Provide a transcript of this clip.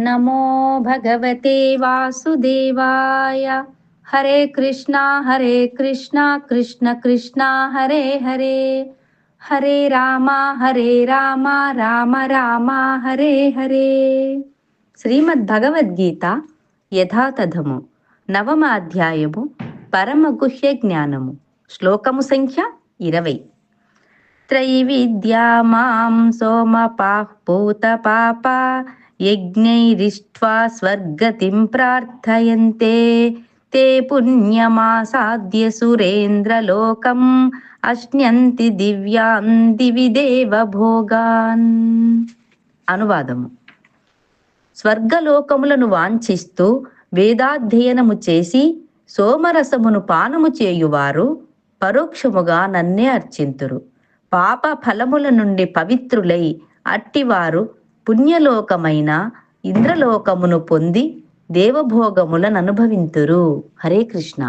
నమో భగవతే వాసుదేవాయ. హరే కృష్ణ కృష్ణ కృష్ణ హరే హరే, హరే రామ రామ రామ హరే హరే. శ్రీమద్ భగవద్గీత యథాతథము, నవమ అధ్యాయము, పరమ గుహ్య జ్ఞానము. శ్లోకము సంఖ్య 20. త్రైవిద్యా మాం సోమపాః పూతపాపా యజ్ఞైరిష్ట్వా స్వర్గతిం ప్రార్థయంతే తే పుణ్యమాసాద్య సురేంద్రలోకం అశ్న్యంతి దివ్యాం దివి దేవ భోగాన్. అనువాదము: స్వర్గలోకములను వాంఛిస్తూ వేదాధ్యయనము చేసి సోమరసమును పానము చేయువారు పరోక్షముగా నన్నే అర్చింతురు. పాప ఫలముల నుండి పవిత్రులై అట్టివారు పుణ్యలోకమైన ఇంద్రలోకమును పొంది దేవభోగములను అనుభవింతురు. హరే కృష్ణ.